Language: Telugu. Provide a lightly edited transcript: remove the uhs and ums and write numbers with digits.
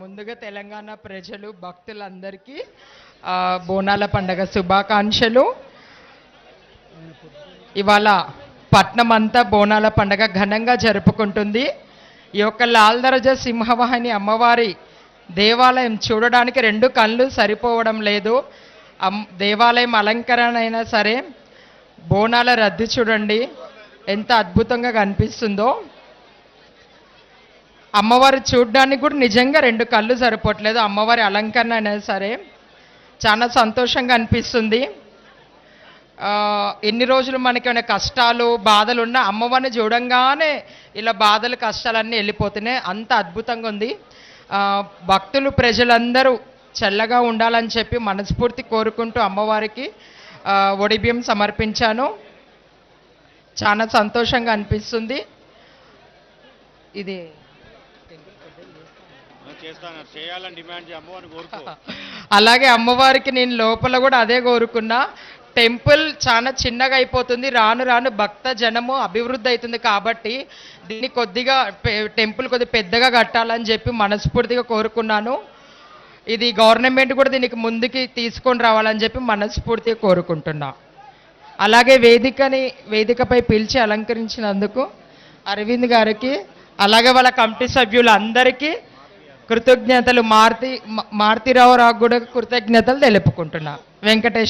ముందుగా తెలంగాణ ప్రజలు భక్తులందరికీ బోనాల పండగ శుభాకాంక్షలు. ఇవాళ పట్నం అంతా బోనాల పండగ ఘనంగా జరుపుకుంటుంది. ఈ యొక్క లాల్ దర్జా సింహవాహిని అమ్మవారి దేవాలయం చూడడానికి 2 కళ్ళు సరిపోవడం లేదు. దేవాలయం అలంకరణ అయినా సరే బోనాల రద్దీ చూడండి ఎంత అద్భుతంగా కనిపిస్తుందో. అమ్మవారు చూడడానికి కూడా నిజంగా 2 కళ్ళు సరిపోవట్లేదు. అమ్మవారి అలంకరణ అయినా సరే చాలా సంతోషంగా అనిపిస్తుంది. ఎన్ని రోజులు మనకి ఏమైనా కష్టాలు బాధలు ఉన్నా అమ్మవారిని చూడంగానే ఇలా బాధలు కష్టాలన్నీ వెళ్ళిపోతున్నాయి. అంత అద్భుతంగా ఉంది. భక్తులు ప్రజలందరూ చల్లగా ఉండాలని చెప్పి మనస్ఫూర్తి కోరుకుంటూ అమ్మవారికి ఒడిబియ్యం సమర్పించాను. చాలా సంతోషంగా అనిపిస్తుంది. ఇది అలాగే అమ్మవారికి నేను లోపల కూడా అదే కోరుకున్నా. టెంపుల్ చాలా చిన్నగా అయిపోతుంది, రాను రాను భక్త జనము అభివృద్ధి అవుతుంది కాబట్టి దీన్ని కొద్దిగా టెంపుల్ కొద్దిగా పెద్దగా కట్టాలని చెప్పి మనస్ఫూర్తిగా కోరుకున్నాను. ఇది గవర్నమెంట్ కూడా దీనికి ముందుకి తీసుకొని రావాలని చెప్పి మనస్ఫూర్తిగా కోరుకుంటున్నా. అలాగే వేదికపై పిలిచి అలంకరించినందుకు అరవింద్ గారికి అలాగే వాళ్ళ కమిటీ సభ్యులందరికీ కృతజ్ఞతలు. మారుతిరావు కూడా కృతజ్ఞతలు తెలుపుకుంటున్నా. వెంకటేష్